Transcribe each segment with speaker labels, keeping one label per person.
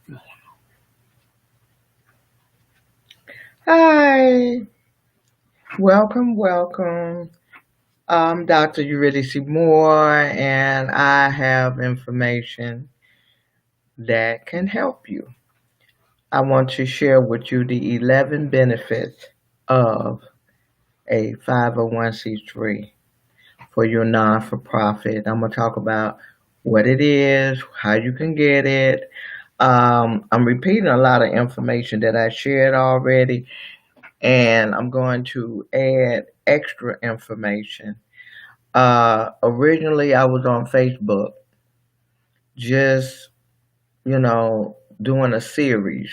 Speaker 1: Hi, welcome. I'm Dr. Eurydice Moore, and I have information that can help you. I want to share with you the 11 benefits of a 501c3 for your non for profit. I'm going to talk about what it is, how you can get it. I'm repeating a lot of information that I shared already, and I'm going to add extra information. Originally, I was on Facebook, just, doing a series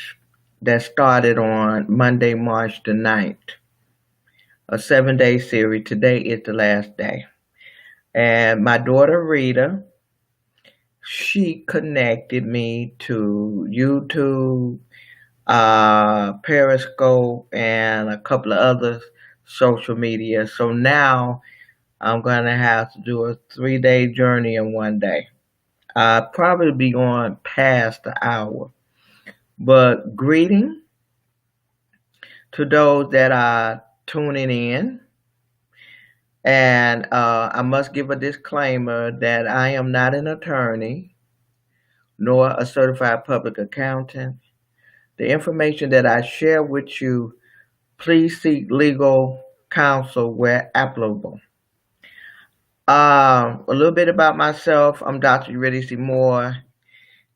Speaker 1: that started on Monday, March the 9th, a 7-day series. Today is the last day. And my daughter, Rita, she connected me to YouTube, Periscope, and a couple of other social media. So now I'm going to have to do a 3-day journey in one day. I'll probably be on past the hour. But greeting to those that are tuning in. And I must give a disclaimer that I am not an attorney nor a certified public accountant. The information that I share with you, please seek legal counsel where applicable. A little bit about myself. I'm Dr. Eurydice Moore.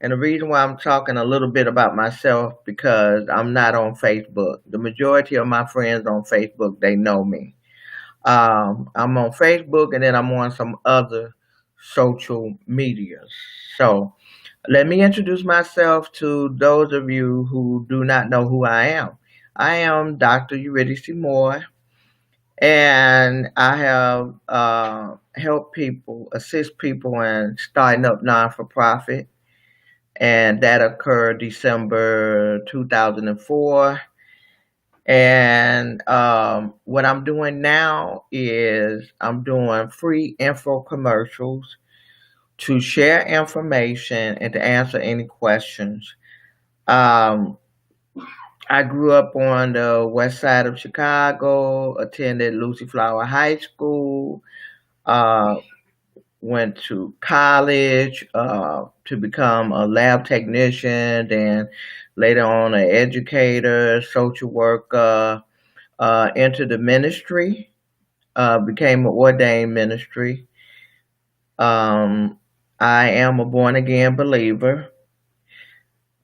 Speaker 1: And the reason why I'm talking a little bit about myself because I'm not on Facebook. The majority of my friends on Facebook, they know me. I'm on Facebook and then I'm on some other social medias. So let me introduce myself to those of you who do not know who I am. I am Dr. Eurydice Moore, and I have helped people, assist people in starting up non-for-profit, and that occurred December 2004. And what I'm doing now is I'm doing free info commercials to share information and to answer any questions. Um, I grew up on the west side of Chicago, attended Lucy Flower High School, uh, went to college to become a lab technician, then later on an educator, social worker, entered the ministry, became an ordained ministry. Um, I am a born again believer.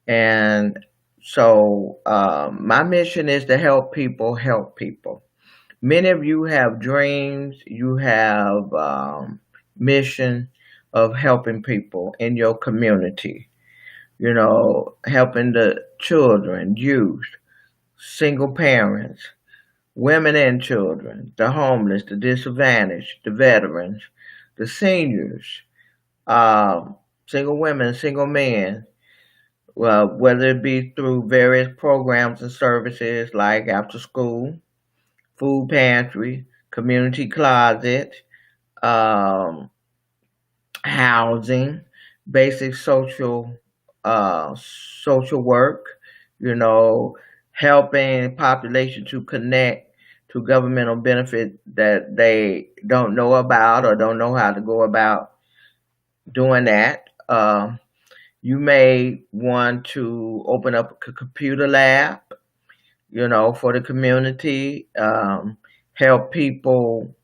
Speaker 1: And so my mission is to help people help people. Many of you have dreams, you have mission of helping people in your community, helping the children, youth, single parents, women and children, the homeless, the disadvantaged, the veterans, the seniors, um, single women, single men, well, whether it be through various programs and services like after school, food pantry, community closet, um, housing, basic social work, you know, helping population to connect to governmental benefits that they don't know about or don't know how to go about doing that. You may want to open up a computer lab, for the community, help people.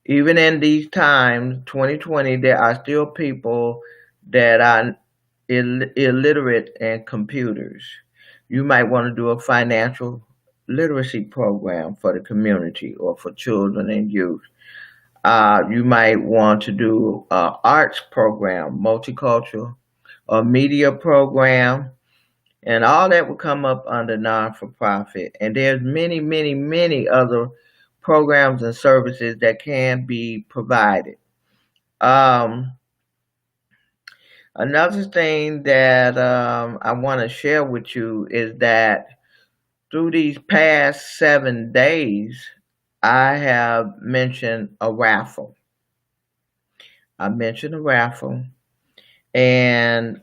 Speaker 1: Even in these times, 2020, there are still people that are illiterate in computers. You might want to do a financial literacy program for the community or for children and youth. You might want to do an arts program, multicultural, or media program, and all that will come up under non-for-profit. And there's many, many, many other programs and services that can be provided. Um, Another thing that I want to share with you is that through these past 7 days, I have mentioned a raffle. And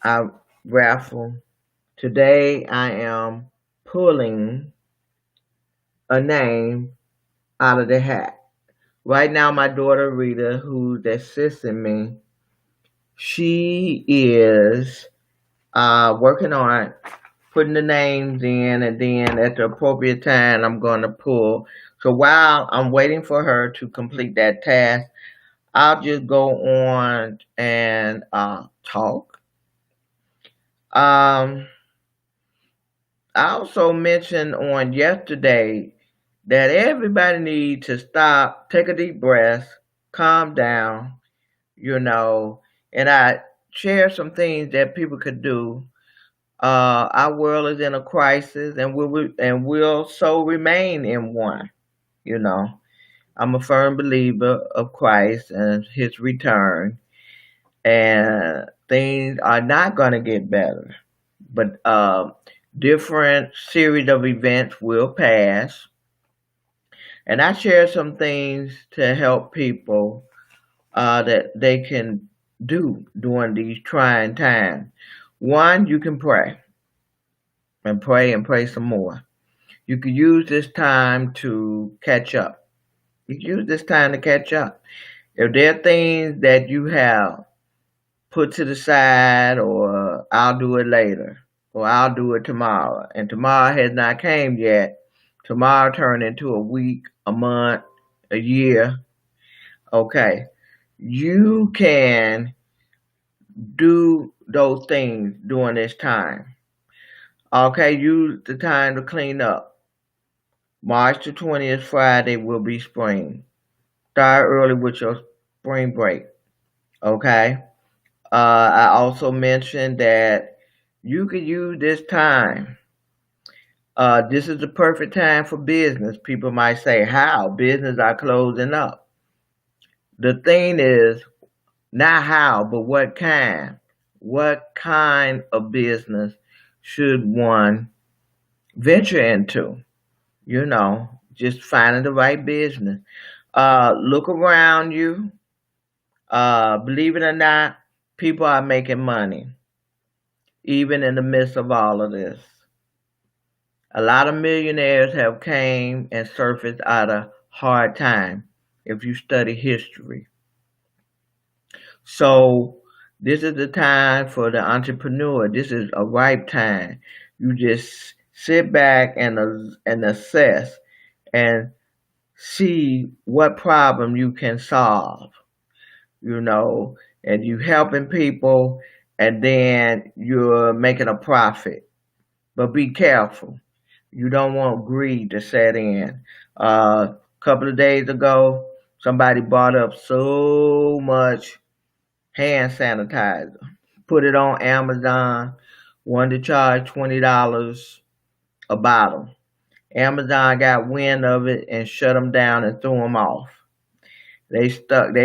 Speaker 1: I raffle. Today I am pulling a name out of the hat. Right now, my daughter Rita, who's assisting me, she is working on putting the names in, and then at the appropriate time, I'm going to pull. So while I'm waiting for her to complete that task, I'll just go on and talk. Um, I also mentioned on yesterday that everybody needs to stop, take a deep breath, calm down, and I share some things that people could do. Our world is in a crisis, and will so remain in one. You know, I'm a firm believer of Christ and His return, and things are not going to get better. But different series of events will pass, and I share some things to help people that they can do during these trying times. One, you can pray and pray some more. You can use this time to catch up. You can use this time to catch up. If there are things that you have put to the side, or I'll do it later, or I'll do it tomorrow, and tomorrow has not came yet, tomorrow turned into a week, a month, a year, okay, you can do those things during this time. Okay, use the time to clean up. March the 20th, Friday, will be spring. Start early with your spring break. Okay. I also mentioned that you could use this time. This is the perfect time for business. People might say, how? Business are closing up. The thing is not how, but what kind. What kind of business should one venture into? Just finding the right business. Look around you. Believe it or not, people are making money, even in the midst of all of this. A lot of millionaires have came and surfaced out of hard time if you study history. So this is the time for the entrepreneur. This is a ripe time. You just sit back and assess and see what problem you can solve, and you helping people, and then you're making a profit. But be careful. You don't want greed to set in. A couple of days ago, somebody bought up so much hand sanitizer, put it on Amazon, wanted to charge $20 a bottle. Amazon got wind of it and shut them down and threw them off. They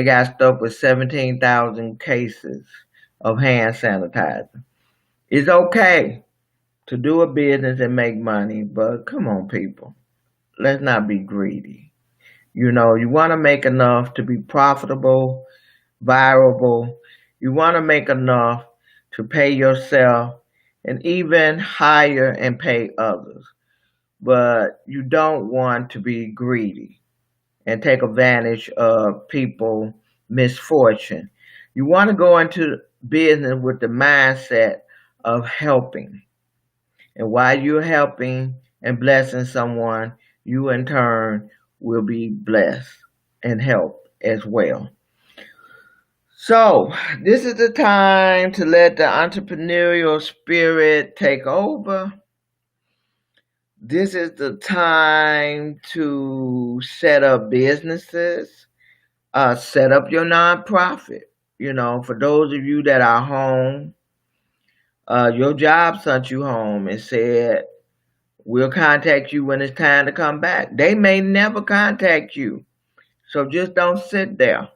Speaker 1: got stuck with 17,000 cases of hand sanitizer. It's okay to do a business and make money, but come on, people. Let's not be greedy. You want to make enough to be profitable, viable. You want to make enough to pay yourself and even hire and pay others. But you don't want to be greedy and take advantage of people's misfortune. You want to go into business with the mindset of helping. And while you're helping and blessing someone, you in turn will be blessed and helped as well. So, this is the time to let the entrepreneurial spirit take over. This is the time to set up businesses, set up your nonprofit. For those of you that are home, your job sent you home and said, we'll contact you when it's time to come back. They may never contact you. So just don't sit there.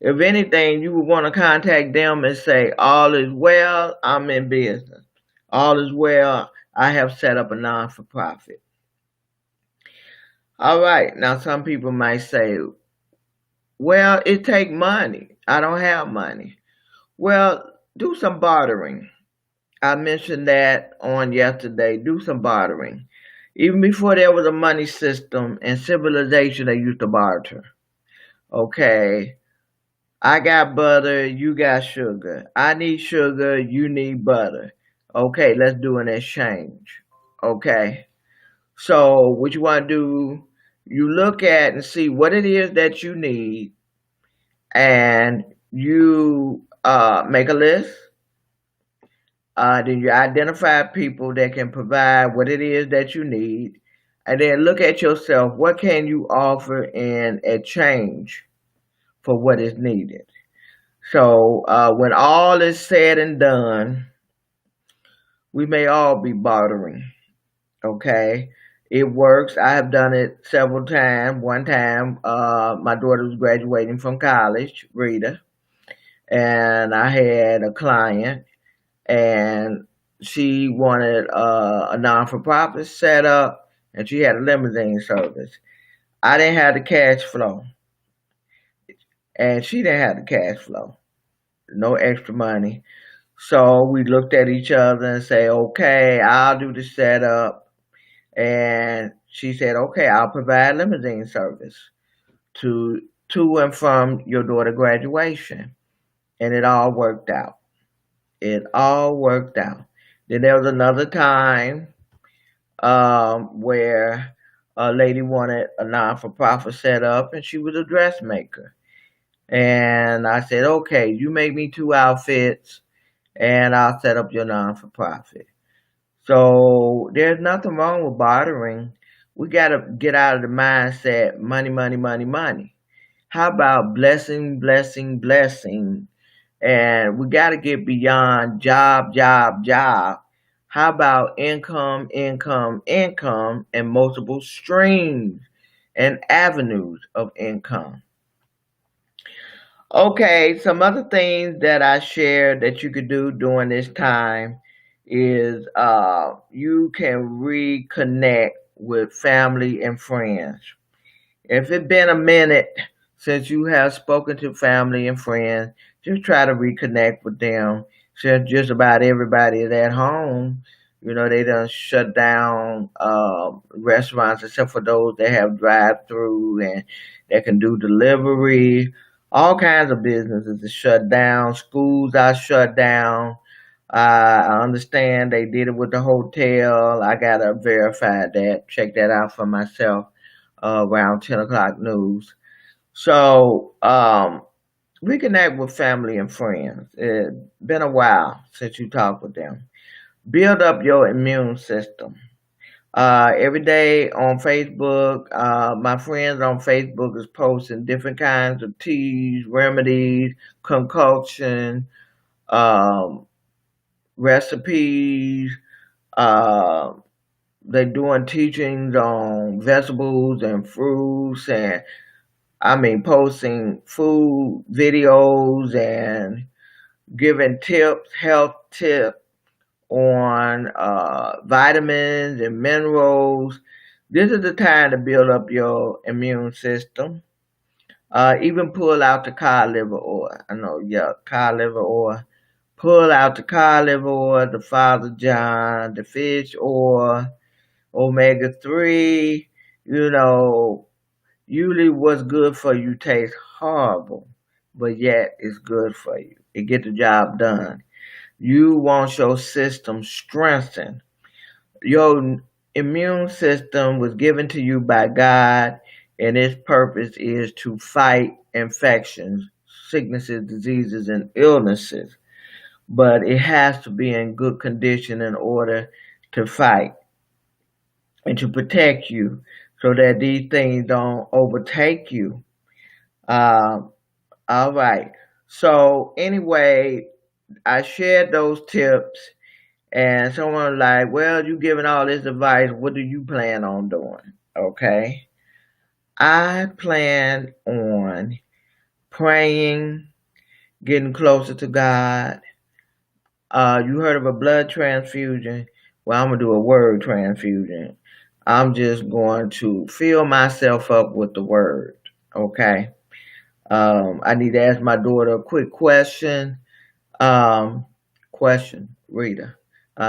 Speaker 1: If anything, you would want to contact them and say, all is well, I'm in business. All is well, I have set up a non-for-profit. All right. Now, some people might say, well, it takes money. I don't have money. Well, do some bartering. I mentioned that on yesterday. Do some bartering. Even before there was a money system and civilization, they used to barter. Okay, I got butter, you got sugar. I need sugar, you need butter. Okay, let's do an exchange. Okay, so what you want to do, you look at and see what it is that you need, and you make a list. Then you identify people that can provide what it is that you need, and then look at yourself. What can you offer in exchange for what is needed? So when all is said and done, we may all be bartering. Okay, it works. I have done it several times. One time, my daughter was graduating from college, Rita, and I had a client, and she wanted a non-for-profit set up, and she had a limousine service. I didn't have the cash flow, and she didn't have the cash flow. No extra money. So we looked at each other and say, okay, I'll do the setup. And she said, okay, I'll provide limousine service to and from your daughter graduation. And it all worked out. It all worked out. Then there was another time where a lady wanted a non-for-profit set up, and she was a dressmaker. And I said, okay, you make me 2 outfits, and I'll set up your non-for-profit. So there's nothing wrong with bartering. We got to get out of the mindset money, money, money, money. How about blessing, blessing, blessing? And we got to get beyond job, job, job. How about income, income, income, and multiple streams and avenues of income? Okay, some other things that I shared that you could do during this time is you can reconnect with family and friends. If it's been a minute since you have spoken to family and friends, just try to reconnect with them. Since just about everybody is at home, they done shut down restaurants except for those that have drive-through and that can do delivery. All kinds of businesses are shut down. Schools are shut down. I understand they did it with the hotel. I gotta verify that, check that out for myself around 10 o'clock news. So reconnect with family and friends. It's been a while since you talked with them. Build up your immune system. Every day on Facebook, my friends on Facebook is posting different kinds of teas, remedies, concoction, um, recipes. Uh, they're doing teachings on vegetables and fruits, and posting food videos and giving tips, health tips on vitamins and minerals. This is the time to build up your immune system. Even pull out the cod liver oil. I know, yeah, cod liver oil. Pull out the cod liver oil, the Father John, the fish oil, omega-3. Usually what's good for you tastes horrible, but yet it's good for you. It get the job done. You want your system strengthened. Your immune system was given to you by God, and its purpose is to fight infections, sicknesses, diseases, and illnesses. But it has to be in good condition in order to fight and to protect you so that these things don't overtake you. Uh, all right. So, anyway, I shared those tips, and someone was like, well, you giving all this advice. What do you plan on doing? Okay. I plan on praying, getting closer to God. You heard of a blood transfusion? Well, I'm going to do a word transfusion. I'm just going to fill myself up with the word. Okay. I need to ask my daughter a quick question. Um, question, Rita.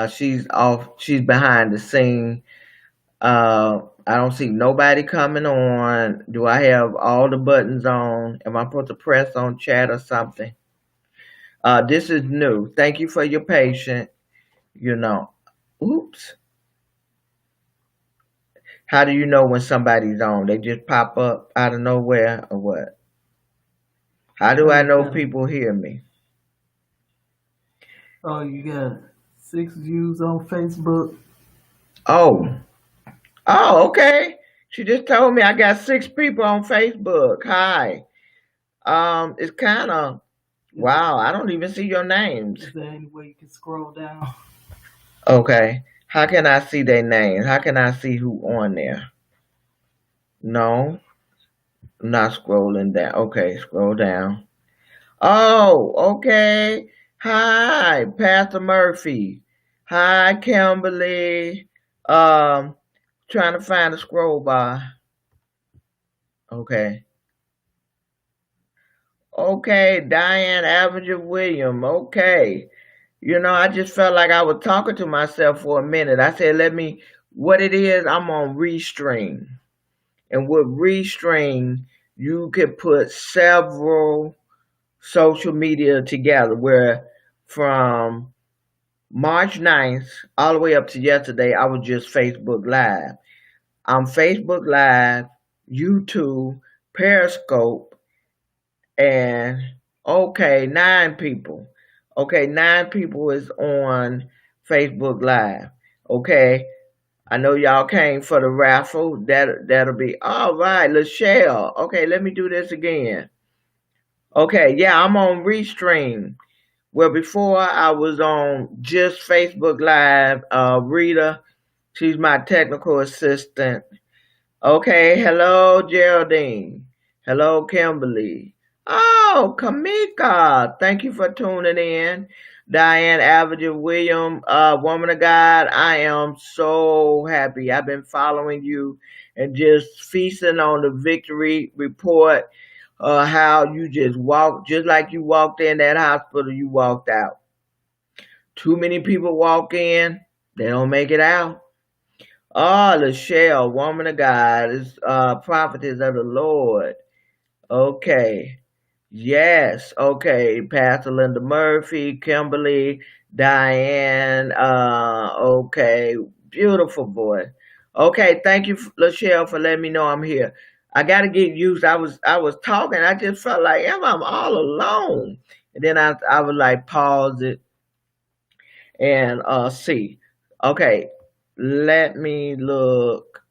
Speaker 1: She's off. She's behind the scene. I don't see nobody coming on. Do I have all the buttons on? Am I supposed to press on chat or something? This is new. Thank you for your patience. You know, oops. How do you know when somebody's on? They just pop up out of nowhere or what? How do
Speaker 2: Oh,
Speaker 1: I
Speaker 2: you
Speaker 1: know
Speaker 2: got
Speaker 1: people hear me?
Speaker 2: you got 6 views on Facebook.
Speaker 1: Oh, oh, okay. She just told me I got 6 people on Facebook. Hi. It's kind of
Speaker 2: Is,
Speaker 1: wow. I don't even see your names.
Speaker 2: is there any way you can scroll down?
Speaker 1: Okay. How can I see their names? How can I see who on there? No, I'm not scrolling down. Okay, scroll down. Oh, okay. Hi, Pastor Murphy. Hi, Kimberly. Um, Trying to find a scroll bar. Okay. Okay, Diane Avenger William. Okay. I just felt like I was talking to myself for a minute. I said, what it is, I'm on Restream. And with Restream, you can put several social media together where from March 9th all the way up to yesterday, I was just Facebook Live. I'm Facebook Live, YouTube, Periscope, and okay, 9 people. Okay, 9 people is on Facebook Live. Okay, I know y'all came for the raffle. That'll be all right, Lachelle. Okay, let me do this again. Okay, yeah, I'm on Restream. Well, before I was on just Facebook Live. Rita, she's my technical assistant. Okay, hello Geraldine. Hello Kimberly. Oh, Kamika. Thank you for tuning in. Diane Avenger William, woman of God, I am so happy. I've been following you and just feasting on the victory report. How you just walked, just like you walked in that hospital, you walked out. Too many people walk in, they don't make it out. Oh, Lachelle, woman of God, is prophetess of the Lord. Okay. Yes. Okay. Pastor Linda Murphy, Kimberly, Diane. Okay. Beautiful voice. Okay. Thank you, Lachelle, for letting me know I'm here. I got to get used. I was talking. I just felt like, am I'm all alone? And then I would like pause it and see. Okay. Let me look.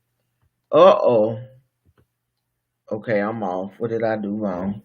Speaker 1: Uh-oh. Okay, I'm off. What did I do wrong?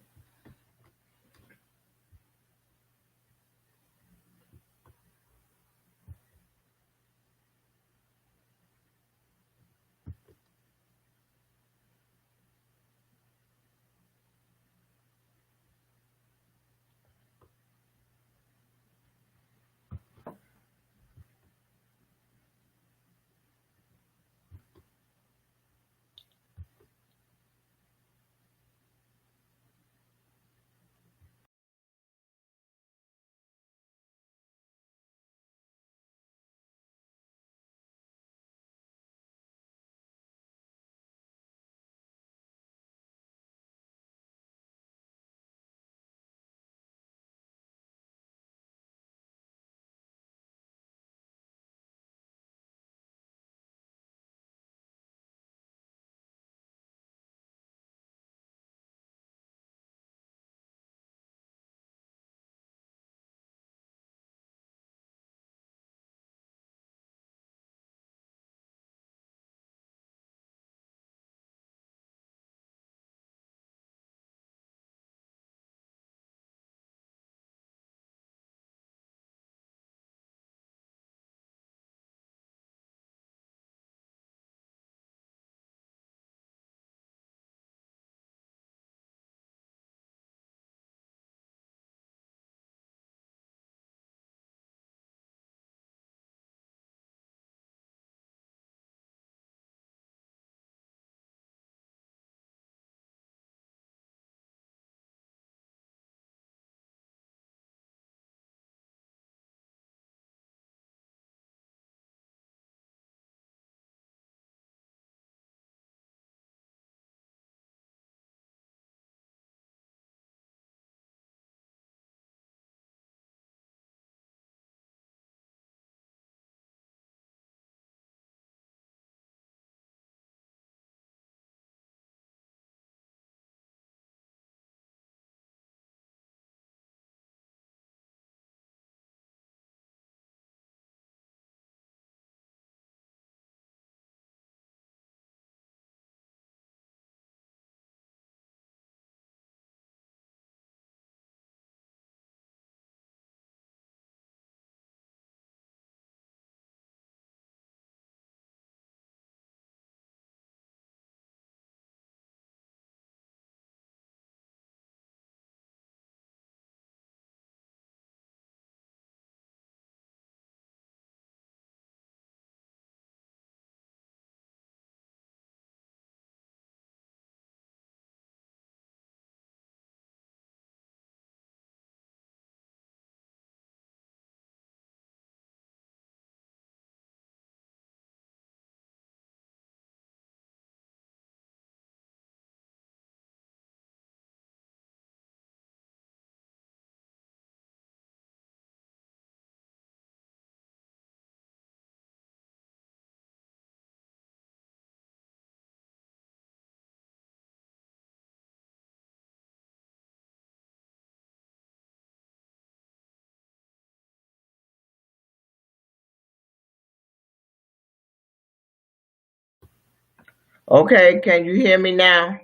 Speaker 1: Okay, can you hear me now?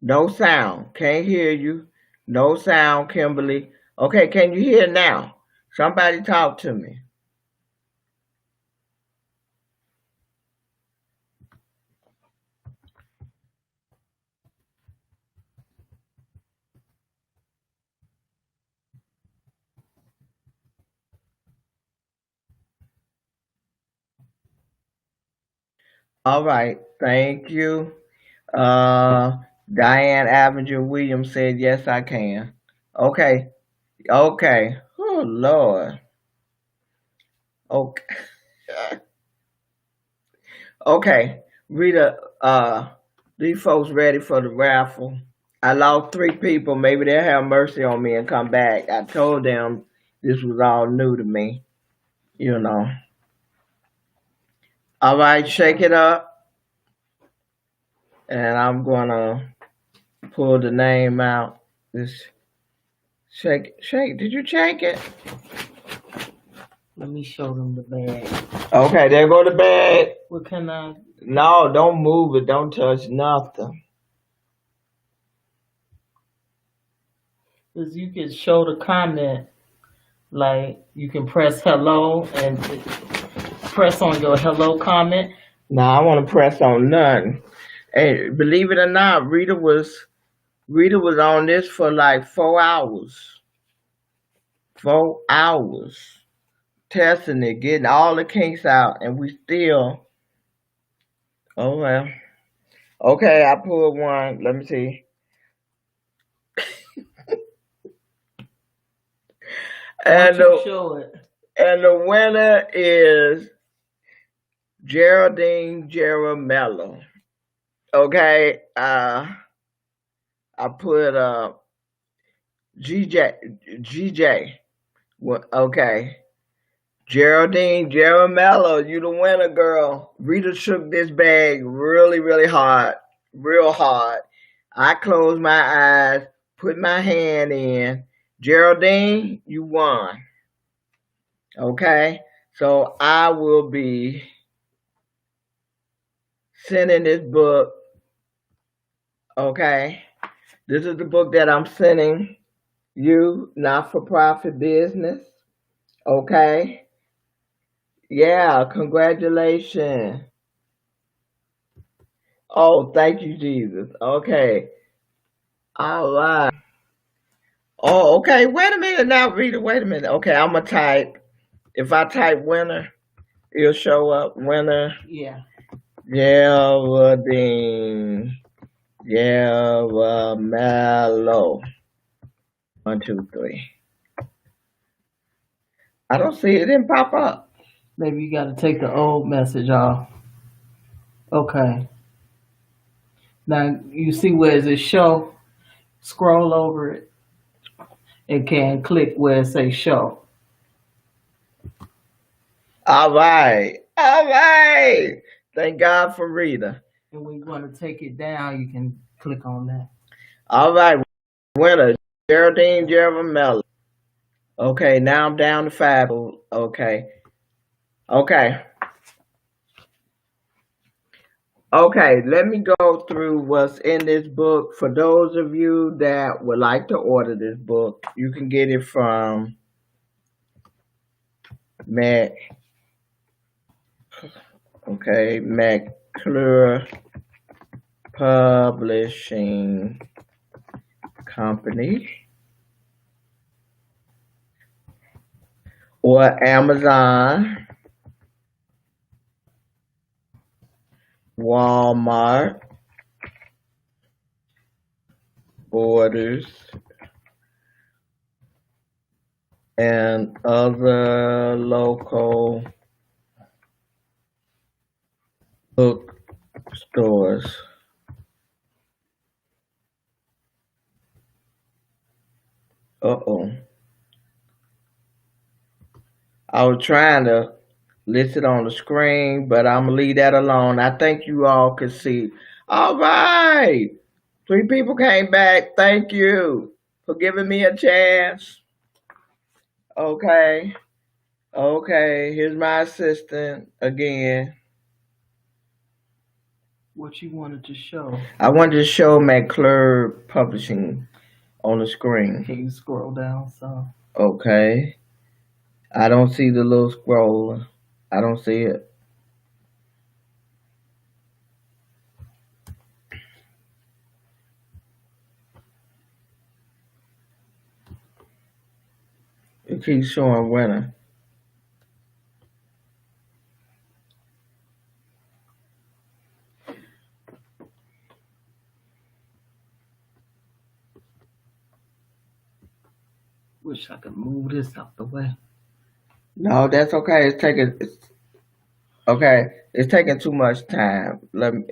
Speaker 1: No sound. Can't hear you. No sound, Kimberly. Okay, can you hear now? Somebody talk to me. All right, thank you. Uh, Diane Avenger Williams said, yes, I can. Okay, okay. Oh, Lord. Okay. Okay, Rita, these folks ready for the raffle. I lost 3 people. Maybe they'll have mercy on me and come back. I told them this was all new to me, you know. All right, shake it up. And I'm going to pull the name out. This shake. Did you shake it?
Speaker 2: Let me show them the bag.
Speaker 1: Okay, there go the bag.
Speaker 2: What can I?
Speaker 1: No, don't move it. Don't touch nothing.
Speaker 2: Because you can show the comment, like you can press hello and press on your hello comment.
Speaker 1: No, I want to press on nothing. Hey, believe it or not, Rita was on this for like 4 hours. 4 hours testing it, getting all the kinks out, and we still. Oh well. Okay, I pulled one. Let me see.
Speaker 2: And show it.
Speaker 1: And the winner is Geraldine Jaramello. Okay, I put GJ. Okay, Geraldine Jaramello, you the winner, girl. Rita shook this bag really, really hard, real hard. I closed my eyes, put my hand in. Geraldine, you won. Okay, so I will be sending this book. Okay, this is the book that I'm sending you, not-for-profit business. Okay, yeah, congratulations. Oh, thank you, Jesus. Okay, all right. Oh, okay. Wait a minute now, Rita. Wait a minute. Okay, I'm gonna type. If I type winner, it'll show up. Winner.
Speaker 2: Yeah.
Speaker 1: Geraldine. Mellow. 1, 2, 3. I don't see it. It didn't pop up.
Speaker 2: Maybe you got to take the old message off. Okay. Now you see where it says show. Scroll over it and can click where it says show.
Speaker 1: All right. All right. Thank God for Rita.
Speaker 2: And when you want to take it down, you can click on that.
Speaker 1: All right. Winner, Geraldine Jaramello. Okay, now I'm down to 5. Okay. Okay. Okay, let me go through what's in this book. For those of you that would like to order this book, you can get it from McClure Publishing Company or Amazon, Walmart, Borders, and other local bookstores. Uh-oh. I was trying to list it on the screen, but I'm going to leave that alone. I think you all can see. All right. 3 people came back. Thank you for giving me a chance. Okay. Okay. Here's my assistant again.
Speaker 2: What you wanted to show?
Speaker 1: I wanted to show McClure Publishing on the screen.
Speaker 2: Can you scroll down some?
Speaker 1: Okay. I don't see the little scroll. I don't see it. It keeps showing winner.
Speaker 2: Wish I could move this out the way.
Speaker 1: No, that's okay. Okay. It's taking too much time. Let me.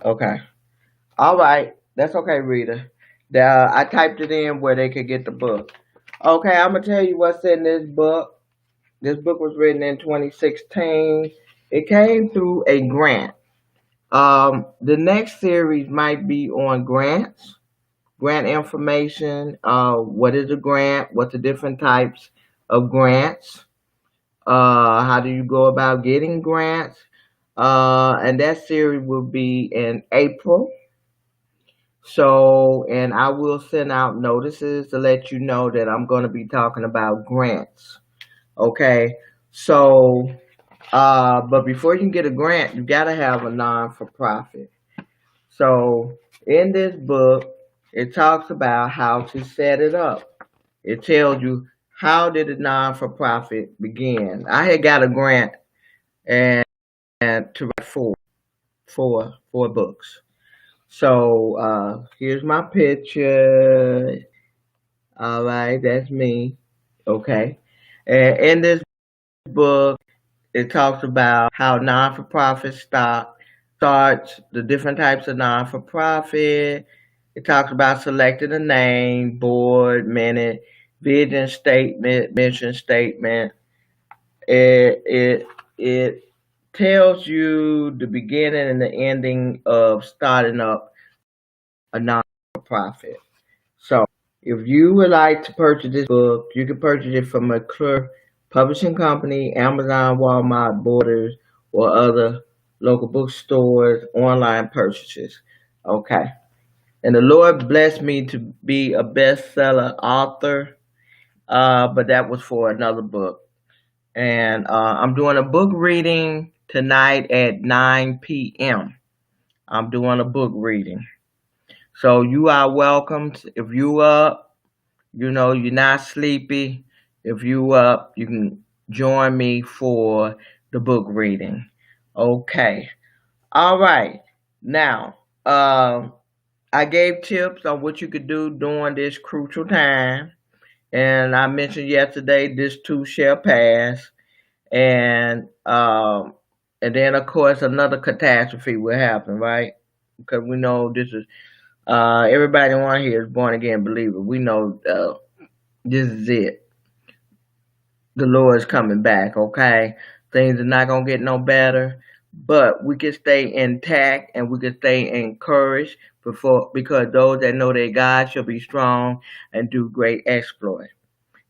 Speaker 1: Okay. All right. That's okay, reader. I typed it in where they could get the book. Okay, I'm gonna tell you what's in this book. This book was written in 2016. It came through a grant. The next series might be on grants, grant information. What is a grant? What's the different types of grants? How do you go about getting grants? And that series will be in April. So, and I will send out notices to let you know that I'm going to be talking about grants. Okay. So, but before you can get a grant, you got to have a non-for-profit. So, in this book, it talks about how to set it up. It tells you how did a non-for-profit begin. I had got a grant and to write four books. So here's my picture. All right, that's me. Okay. And in this book, it talks about how non-for-profit starts, the different types of non-for-profit. It talks about selecting a name, board, minute, vision statement, mission statement. It tells you the beginning and the ending of starting up a non-profit. So if you would like to purchase this book, you can purchase it from McClure Publishing Company, Amazon, Walmart, Borders, or other local bookstores, online purchases. Okay. And the Lord blessed me to be a bestseller author, but that was for another book. And I'm doing a book reading tonight at 9 p.m. I'm doing a book reading. So you are welcome. If you up, you're not sleepy. If you up, you can join me for the book reading. Okay. All right. Now, I gave tips on what you could do during this crucial time. And I mentioned yesterday, this too shall pass. And then of course another catastrophe will happen, right? Because we know this is everybody on here is born again believer. We know this is it. The Lord's coming back. Okay, things are not gonna get no better, but we can stay intact and we can stay encouraged because those that know their God shall be strong and do great exploit.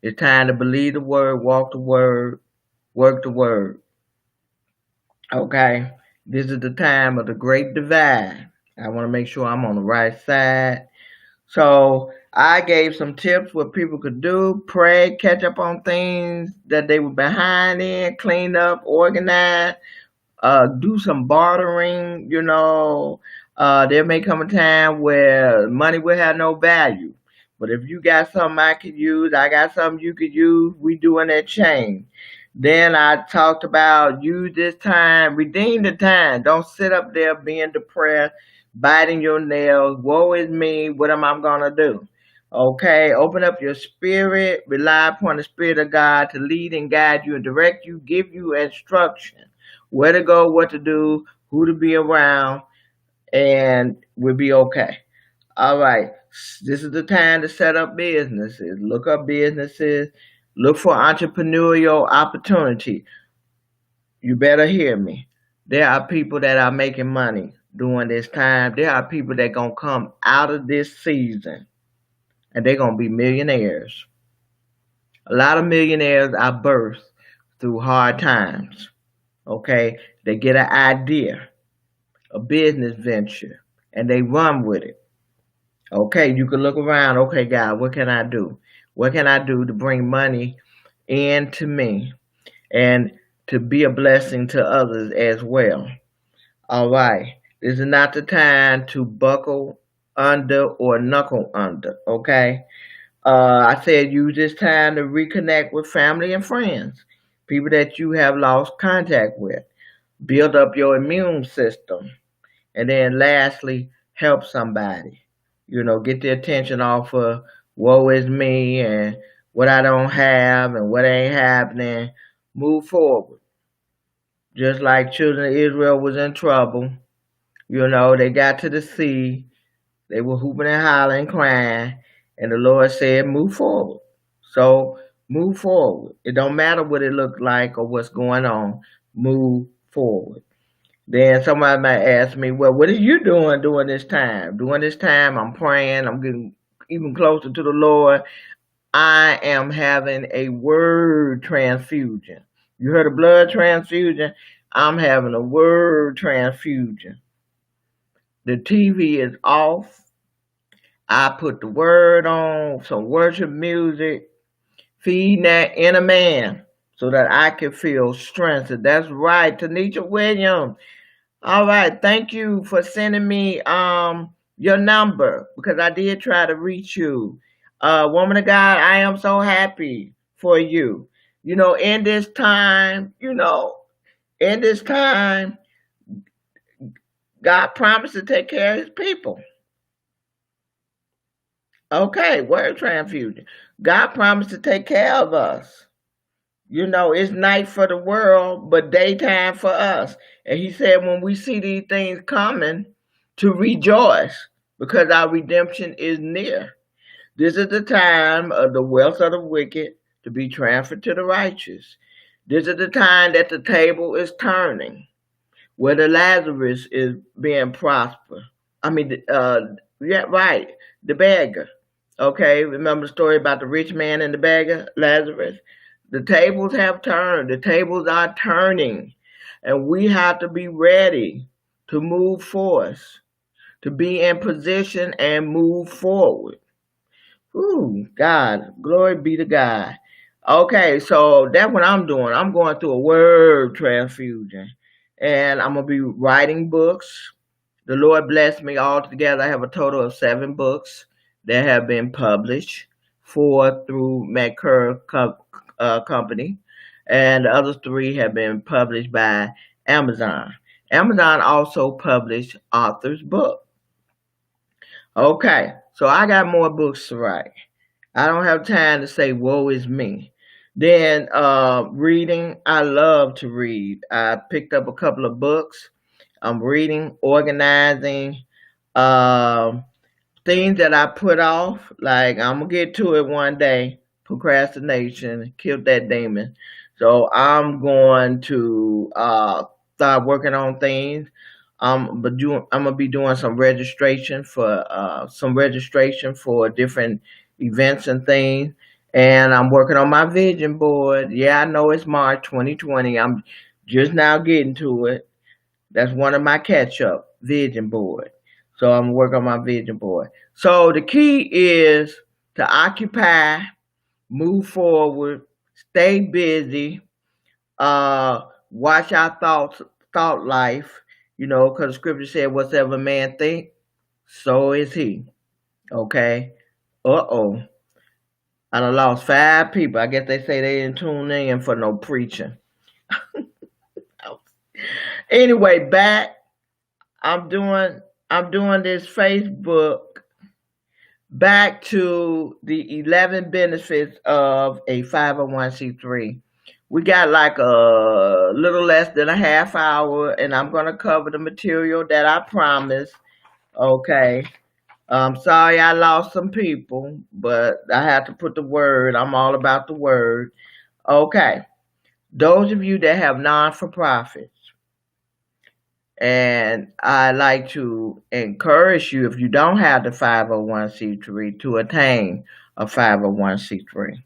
Speaker 1: It's time to believe the word, walk the word, work the word. Okay, this is the time of the great divide. I want to make sure I'm on the right side. So I gave some tips what people could do: pray, catch up on things that they were behind in, clean up, organize, do some bartering. There may come a time where money will have no value. But if you got something I could use, I got something you could use, we doing that change. Then I talked about use this time, redeem the time. Don't sit up there being depressed, biting your nails. Woe is me. What am I going to do? Okay, open up your spirit, rely upon the Spirit of God to lead and guide you and direct you, give you instruction, where to go, what to do, who to be around, and we'll be okay. All right, this is the time to set up businesses, look up businesses, look for entrepreneurial opportunity. You better hear me. There are people that are making money during this time. There are people that gonna come out of this season and they're gonna be millionaires. A lot of millionaires are birthed through hard times. Okay, they get an idea. a business venture, and they run with it. Okay, you can look around. Okay, God, what can I do? What can I do to bring money into me and to be a blessing to others as well? All right. This is not the time to buckle under or knuckle under. Okay. I said use this time to reconnect with family and friends, people that you have lost contact with. Build up your immune system. And then lastly, help somebody. Get the attention off of woe is me and what I don't have and what ain't happening. Move forward. Just like children of Israel was in trouble, they got to the sea, they were hooping and hollering, crying, and the Lord said, move forward. So move forward. It don't matter what it looks like or what's going on. Move forward. Then somebody might ask me, well, what are you doing during this time? During this time, I'm praying. I'm getting even closer to the Lord. I am having a word transfusion. You heard of blood transfusion? I'm having a word transfusion. The TV is off. I put the word on, some worship music, feeding that inner man so that I can feel strengthened. That's right, Tanisha Williams. All right, thank you for sending me your number because I did try to reach you. Woman of God, I am so happy for you. In this time, in this time, God promised to take care of his people. Okay, word transfusion. God promised to take care of us. It's night for the world, but daytime for us. And he said, when we see these things coming, to rejoice because our redemption is near. This is the time of the wealth of the wicked to be transferred to the righteous. This is the time that the table is turning, where the Lazarus is being prospered. Yeah, right, the beggar. Okay, remember the story about the rich man and the beggar, Lazarus? The tables have turned. The tables are turning. And we have to be ready to move forth, to be in position and move forward. Ooh, God, glory be to God. Okay, so that's what I'm doing. I'm going through a word transfusion. And I'm going to be writing books. The Lord blessed me altogether. I have a total of 7 books that have been published, 4 through McCurr Company, and the other 3 have been published by Amazon. Amazon also published author's book. Okay, so I got more books to write. I don't have time to say woe is me. Then reading, I love to read. I picked up a couple of books. I'm reading, organizing, things that I put off. Like I'm gonna get to it one day. Procrastination killed that demon. So I'm going to start working on things. I'm gonna be doing some registration for different events and things. And I'm working on my vision board. Yeah, I know it's March 2020. I'm just now getting to it. That's one of my catch up vision board. So I'm working on my vision board. So the key is to occupy, move forward, stay busy, watch our thought life, because the scripture said, whatsoever man think, so is he. Okay. Uh-oh. I done lost 5 people. I guess they say they didn't tune in for no preaching. Anyway, back. I'm doing this Facebook back to the 11 benefits of a 501c3. We got like a little less than a half hour, and I'm going to cover the material that I promised. Okay. I'm sorry I lost some people, but I have to put the word. I'm all about the word. Okay. Those of you that have non-for-profits, and I like to encourage you, if you don't have the 501c3, to attain a 501c3.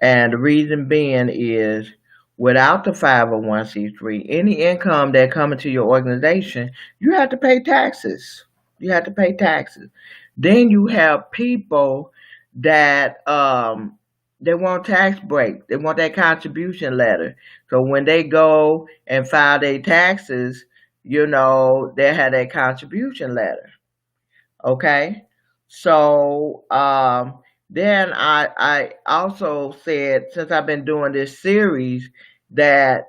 Speaker 1: And the reason being is Without the 501c3, any income that come into your organization, you have to pay taxes. You have to pay taxes. Then you have people that they want tax break. They want that contribution letter. So when they go and file their taxes, they have that contribution letter. Okay. So then I also said, since I've been doing this series, that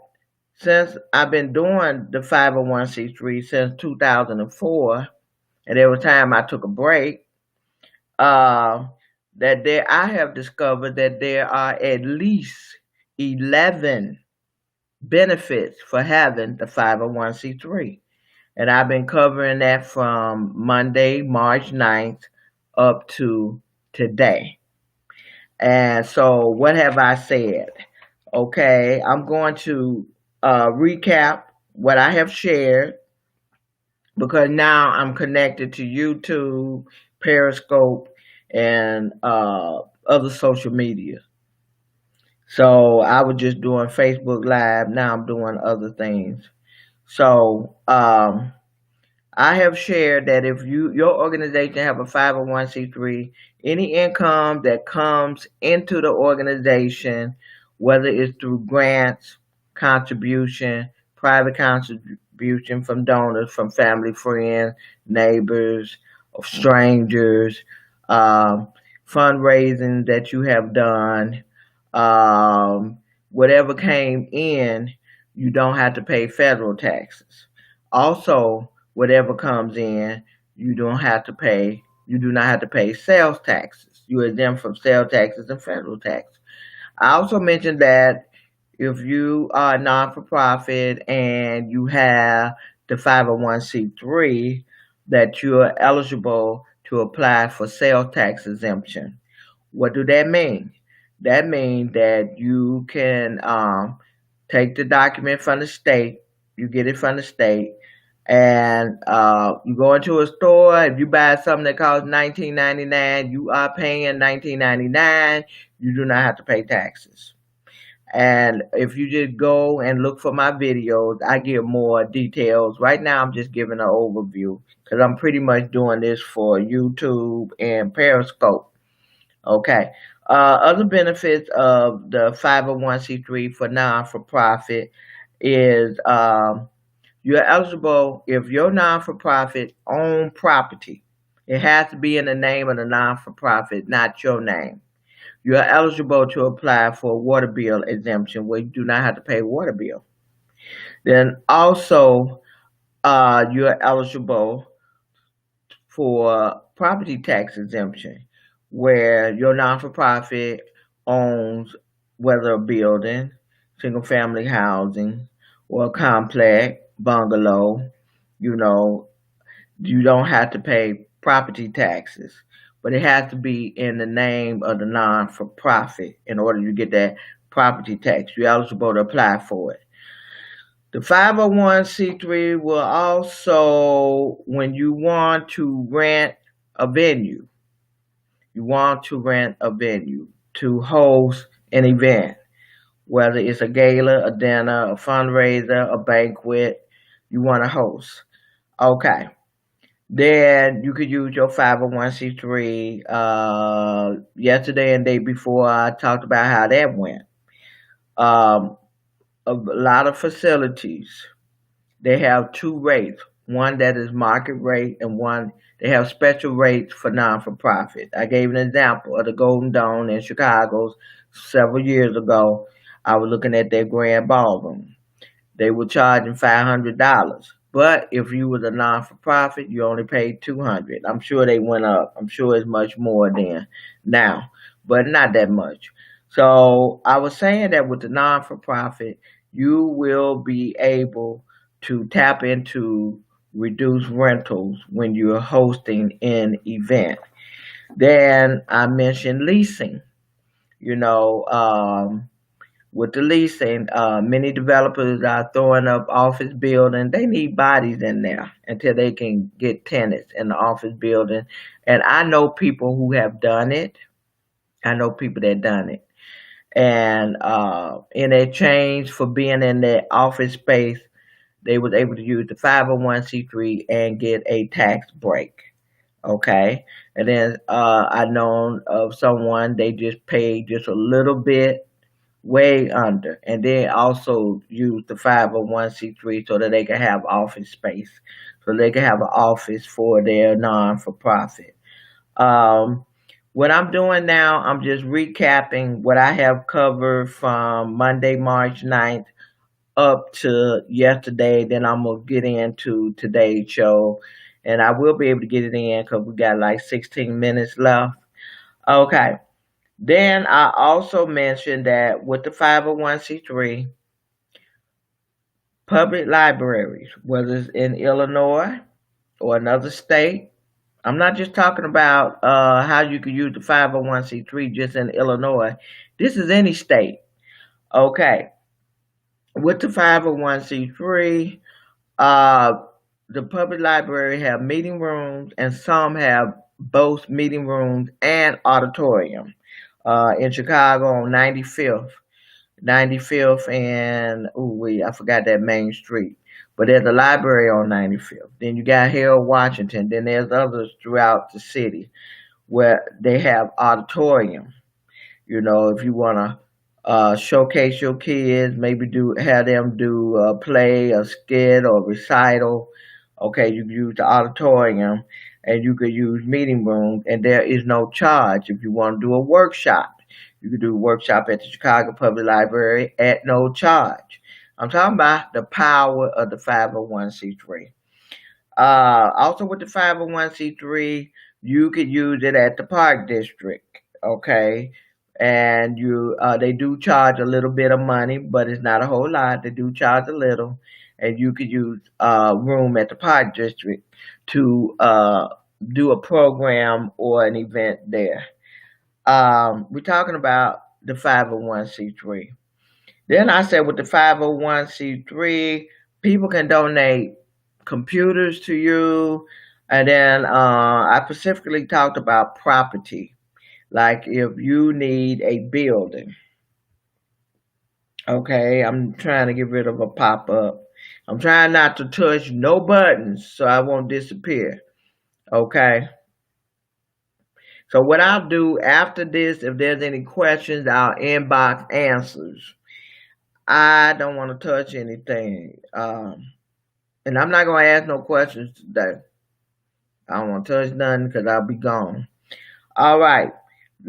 Speaker 1: since I've been doing the 501c3 since 2004, and every time I took a break, uh, I have discovered that there are at least 11 benefits for having the 501c3. And I've been covering that from Monday, March 9th up to today. And so what have I said? Okay, I'm going to recap what I have shared, because now I'm connected to YouTube, Periscope, and other social media. So I was just doing Facebook Live. Now I'm doing other things. So I have shared that if your organization have a 501c3, any income that comes into the organization, whether it's through grants, contribution, private contribution from donors, from family, friends, neighbors, or strangers, um, fundraising that you have done, whatever came in, you don't have to pay federal taxes. Also, whatever comes in, you do not have to pay sales taxes. You are exempt from sales taxes and federal tax. I also mentioned that if you are a non-for-profit and you have the 501c3, that you are eligible to apply for sales tax exemption. What do that mean? That means that you can take the document from the state, you get it from the state, and you go into a store. If you buy something that costs $19.99, you are paying $19.99. You do not have to pay taxes. And if you just go and look for my videos, I give more details. Right now, I'm just giving an overview because I'm pretty much doing this for YouTube and Periscope. Okay. Other benefits of the 501c3 for non-for-profit is you're eligible if your non-for-profit own property. It has to be in the name of the non-for-profit, not your name. You are eligible to apply for a water bill exemption where you do not have to pay water bill. Then also, you are eligible for property tax exemption where your non-for-profit owns, whether a building, single family housing, or a complex, bungalow. you know, you don't have to pay property taxes, but it has to be in the name of the non-for-profit in order to get that property tax. You're eligible to apply for it. The 501c3 will also, when you want to rent a venue to host an event, whether it's a gala, a dinner, a fundraiser, a banquet, you want to host. Okay. Then you could use your 501c3. Yesterday and day before, I talked about how that went. Um, a lot of facilities, they have two rates. One that is market rate, and one they have special rates for non-for-profit. I gave an example of the Golden Dome in Chicago several years ago. I was looking at their grand ballroom. They were charging $500. But if you was a non-for-profit, you only paid $200. I'm sure they went up. I'm sure it's much more then now, but not that much. So I was saying that with the non-for-profit, you will be able to tap into reduced rentals when you're hosting an event. Then I mentioned leasing. You know, with the leasing, many developers are throwing up office buildings. They need bodies in there until they can get tenants in the office building. And I know people who have done it. I know people that done it. and in exchange for being in that office space, they was able to use the 501c3 and get a tax break. Okay, and then I known of someone they just paid just a little bit, way under, and then also use the 501c3 so that they can have office space, so they can have an office for their non for profit. Um, what I'm doing now, I'm just recapping what I have covered from Monday, March 9th up to yesterday. Then I'm going to get into today's show. And I will be able to get it in because we got like 16 minutes left. Okay. Then I also mentioned that with the 501c3, public libraries, whether it's in Illinois or another state, I'm not just talking about how you can use the 501c3 just in Illinois. This is any state. Okay. With the 501c3, uh, the public library have meeting rooms, and some have both meeting rooms and auditorium. In Chicago on 95th and I forgot that main street. But there's a library on 95th. Then you got Harold Washington. Then there's others throughout the city where they have auditorium. You know, if you want to showcase your kids, maybe do have them do a play, a skit, or recital. Okay, you use the auditorium, and you could use meeting rooms, and there is no charge. If you want to do a workshop, you could do a workshop at the Chicago Public Library at no charge. I'm talking about the power of the 501c3. Also with the 501c3, you could use it at the park district. Okay. And they do charge a little bit of money, but it's not a whole lot. They do charge a little, and you could use room at the park district to do a program or an event there. We're talking about the 501c3. Then I said with the 501c3, people can donate computers to you. And then I specifically talked about property. Like if you need a building, okay, I'm trying to get rid of a pop up. I'm trying not to touch no buttons so I won't disappear. Okay. So what I'll do after this, if there's any questions, I'll inbox answers. I don't want to touch anything. And I'm not going to ask no questions today. I don't want to touch nothing because I'll be gone. All right.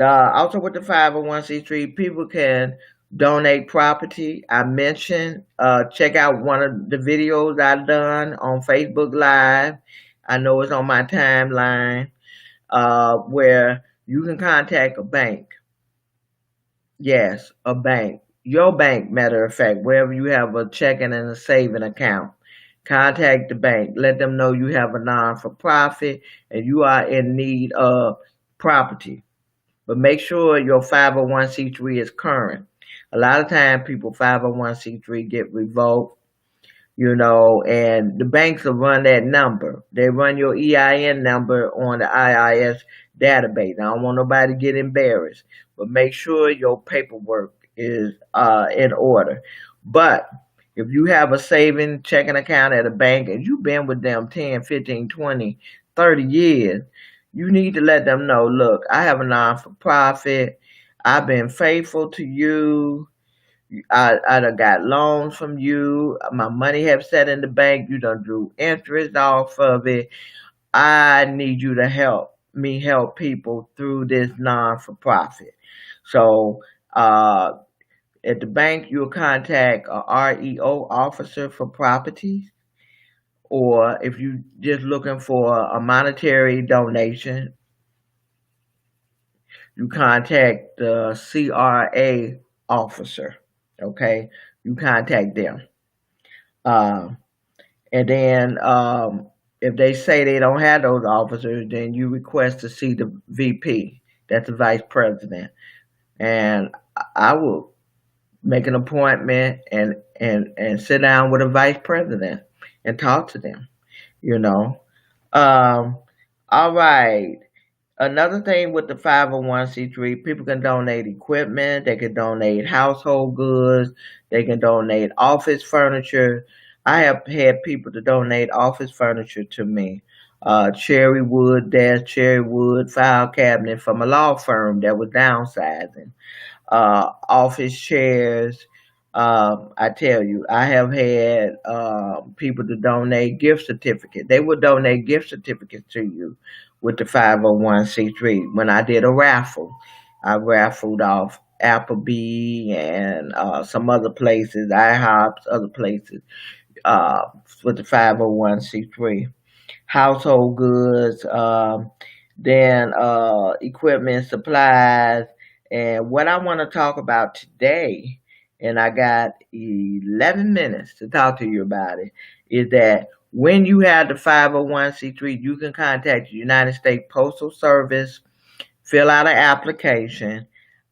Speaker 1: Also with the 501c3, people can donate property. I mentioned, check out one of the videos I've done on Facebook Live. I know it's on my timeline, where you can contact a bank. Yes, a bank. Your bank, matter of fact, wherever you have a checking and a saving account. Contact the bank. Let them know you have a non-for-profit and you are in need of property. But make sure your 501c3 is current. A lot of times people 501c3 get revoked, and the banks will run that number. They run your EIN number on the IRS database. I don't want nobody to get embarrassed, but make sure your paperwork is in order. But if you have a saving checking account at a bank and you've been with them 10, 15, 20, 30 years, you need to let them know, look, I have a non-for-profit. I've been faithful to you. I done got loans from you. My money have sat in the bank. You done drew interest off of it. I need you to help me help people through this non-for-profit. So at the bank, you'll contact a REO officer for properties. Or if you're just looking for a monetary donation, you contact the CRA officer. Okay, you contact them. Um, and then if they say they don't have those officers, then you request to see the VP. That's the vice president. And I will make an appointment and sit down with a vice president and talk to them. you know. All right. Another thing with the 501c3, people can donate equipment, they can donate household goods, they can donate office furniture. I have had people to donate office furniture to me. Cherry wood desk, cherry wood file cabinet from a law firm that was downsizing, office chairs. I tell you, I have had people to donate gift certificates. They would donate gift certificates to you with the 501c3. When I did a raffle, I raffled off Applebee and some other places, IHOPs, other places, uh, with the 501c3. Household goods, then equipment, supplies. And what I want to talk about today, and I got 11 minutes to talk to you about it, is that when you have the 501c3, you can contact the United States Postal Service, fill out an application,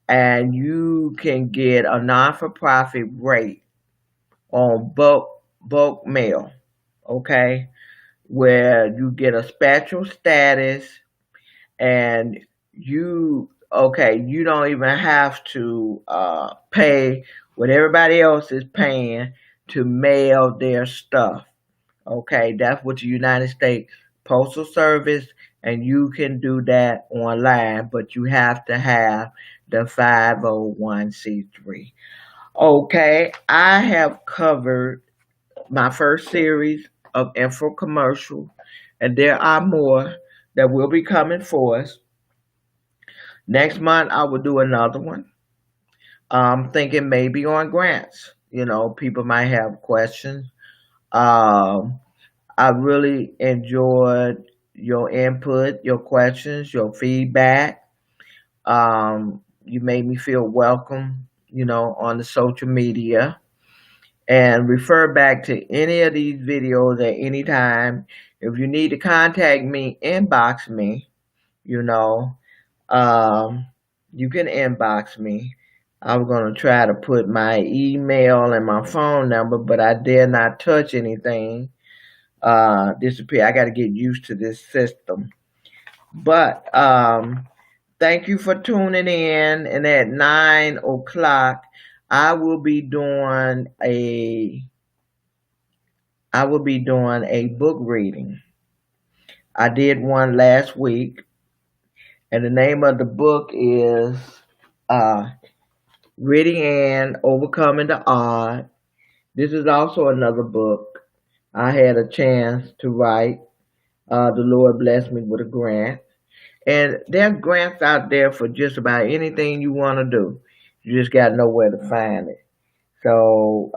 Speaker 1: and you can get a non-for-profit rate on bulk mail. Okay, where you get a special status, and you don't even have to pay what everybody else is paying to mail their stuff. Okay, that's what the United States Postal Service, and you can do that online, but you have to have the 501c3. Okay, I have covered my first series of info commercial, and there are more that will be coming for us. Next month, I will do another one. I'm thinking maybe on grants. You know, people might have questions. Um, I really enjoyed your input, your questions, your feedback. You made me feel welcome, on the social media. And refer back to any of these videos at any time. If you need to contact me, inbox me, you know. Um, you can inbox me. I'm going to try to put my email and my phone number, but I dare not touch anything. Disappear. I got to get used to this system. But thank you for tuning in. And at 9 o'clock, I will be doing a book reading. I did one last week, and the name of the book is uh, Reading and Overcoming the Odd. This is also another book I had a chance to write. The Lord blessed me with a grant. And there's grants out there for just about anything you want to do. You just got to know where to find it. So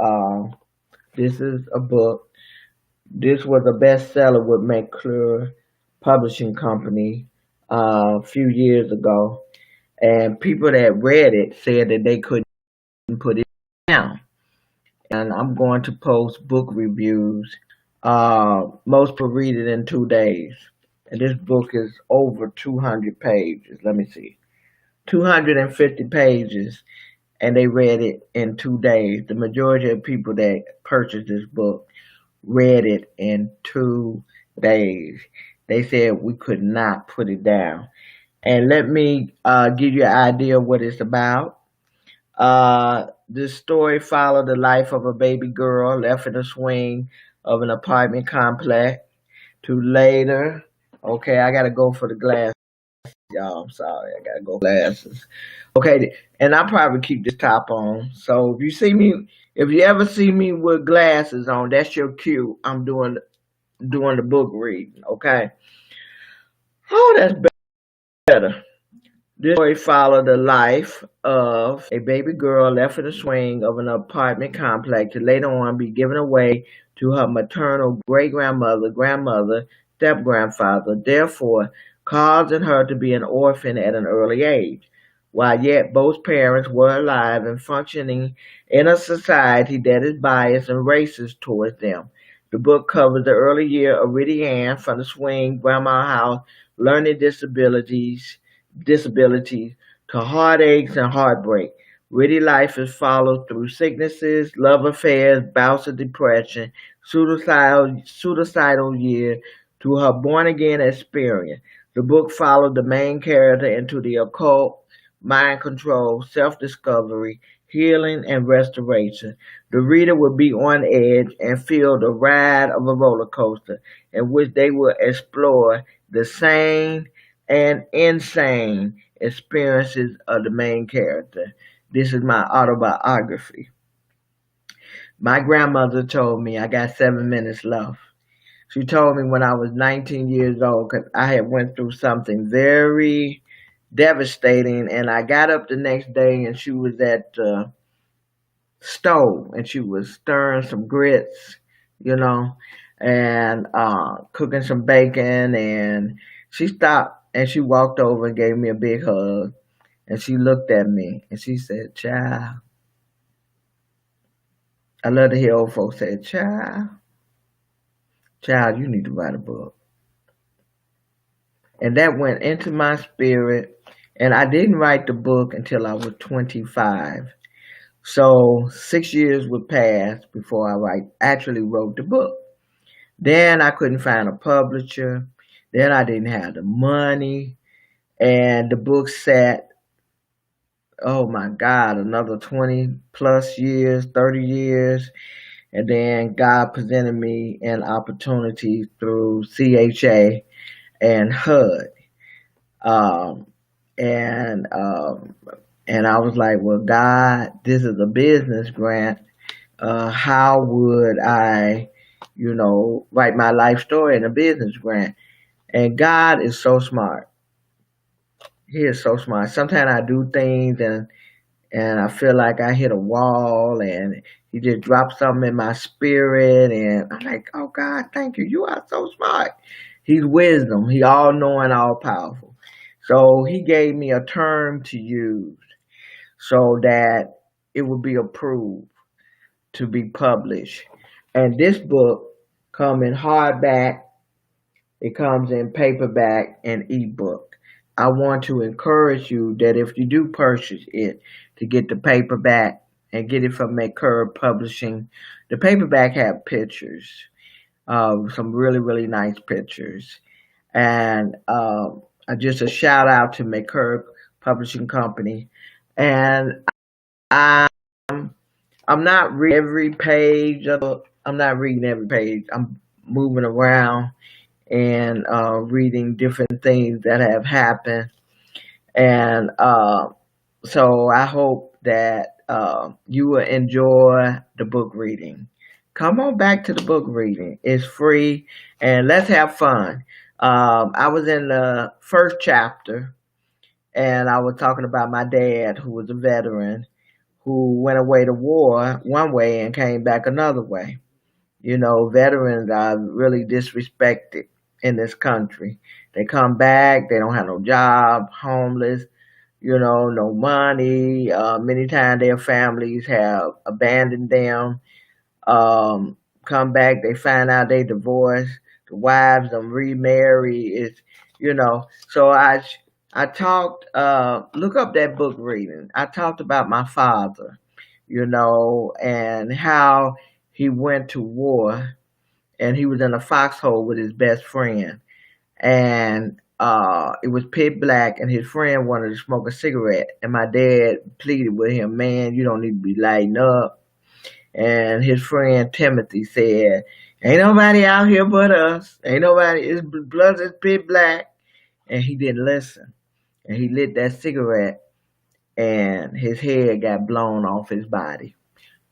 Speaker 1: this is a book. This was a bestseller with McClure Publishing Company a few years ago, and people that read it said that they couldn't put it down. And I'm going to post book reviews. Most people read it in 2 days, and this book is over 200 pages. Let me see, 250 pages, and they read it in 2 days. The majority of people that purchased this book read it in 2 days. They said we could not put it down. And let me give you an idea of what it's about. This story followed the life of a baby girl left in the swing of an apartment complex to later. Okay, I gotta go for the glasses, y'all. I'm sorry, I gotta go for glasses. Okay, and I probably keep this top on. So if you ever see me with glasses on, that's your cue. I'm doing the book reading. Okay. Oh, that's better. This story followed the life of a baby girl left in the swing of an apartment complex to later on be given away to her maternal great-grandmother, grandmother, step-grandfather, therefore causing her to be an orphan at an early age. While yet both parents were alive and functioning in a society that is biased and racist towards them. The book covers the early year of Riddy Ann from the swing grandma house, learning disabilities to heartaches and heartbreak. Riddy life is followed through sicknesses, love affairs, bouts of depression, suicidal year to her born again experience. The book followed the main character into the occult, mind control, self-discovery, healing, and restoration. The reader will be on edge and feel the ride of a roller coaster in which they will explore the sane and insane experiences of the main character. This is my autobiography. My grandmother told me I got 7 minutes left. She told me when I was 19 years old because I had went through something very devastating, and I got up the next day and she was at the stove and she was stirring some grits, you know, and cooking some bacon, and she stopped and she walked over and gave me a big hug, and she looked at me and she said, "Child," I love to hear old folks say, child, you need to write a book." And that went into my spirit. And I didn't write the book until I was 25. So 6 years would pass before actually wrote the book. Then I couldn't find a publisher. Then I didn't have the money. And the book sat, oh my God, another 20 plus years, 30 years. And then God presented me an opportunity through CHA and HUD. Um, and and I was like, well, God, this is a business grant. How would I, write my life story in a business grant? And God is so smart. He is so smart. Sometimes I do things and I feel like I hit a wall, and he just dropped something in my spirit, and I'm like, oh God, thank you. You are so smart. He's wisdom. He all knowing, all powerful. So he gave me a term to use so that it would be approved to be published. And this book comes in hardback, it comes in paperback and ebook. I want to encourage you that if you do purchase it, to get the paperback and get it from McCurb Publishing. The paperback have pictures, some really, really nice pictures. And just a shout out to McCurb Publishing Company. And I'm I'm not reading every page of the book. I'm not reading every page. I'm moving around and reading different things that have happened. And so I hope that you will enjoy the book reading. Come on back to the book reading. It's free, and let's have fun. I was in the first chapter, and I was talking about my dad, who was a veteran, who went away to war one way and came back another way. Veterans are really disrespected in this country. They come back, they don't have no job, homeless, no money. Many times their families have abandoned them. Come back, they find out they divorced. The wives them remarry. So I talked. Look up that book reading. I talked about my father, and how he went to war, and he was in a foxhole with his best friend, and it was pitch black, and his friend wanted to smoke a cigarette, and my dad pleaded with him, man, you don't need to be lighting up. And his friend Timothy said, ain't nobody out here but us. Ain't nobody, his blood is pitch black. And he didn't listen. And he lit that cigarette, and his head got blown off his body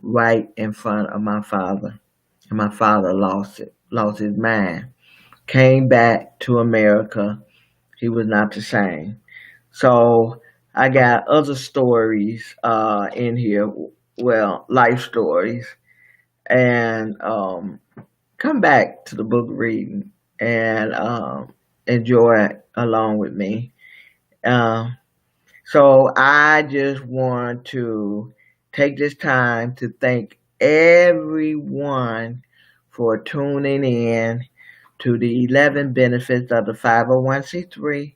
Speaker 1: right in front of my father. And my father lost his mind. Came back to America. He was not the same. So I got other stories in here, well, life stories, and come back to the book reading and enjoy it along with me. Um, so I just want to take this time to thank everyone for tuning in to the 11 benefits of the 501c3.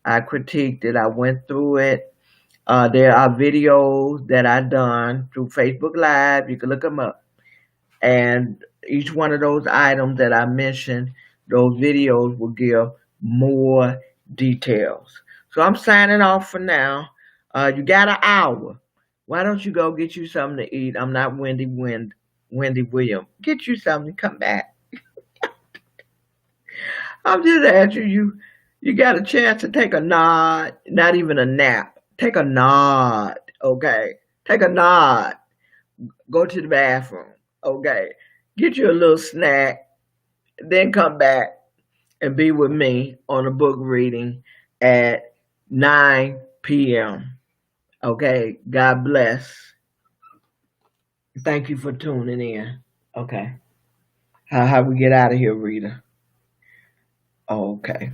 Speaker 1: I critiqued it. I went through it. There are videos that I done through Facebook Live. You can look them up. And each one of those items that I mentioned, those videos will give more details. So I'm signing off for now. You got an hour. Why don't you go get you something to eat? I'm not Wendy Williams. Get you something. Come back. I'm just asking you. You got a chance to take a nod, not even a nap. Take a nod, okay? Take a nod. Go to the bathroom, okay? Get you a little snack, then come back and be with me on a book reading at 9 p.m. Okay, God bless. Thank you for tuning in. Okay, how we get out of here, Rita? Okay.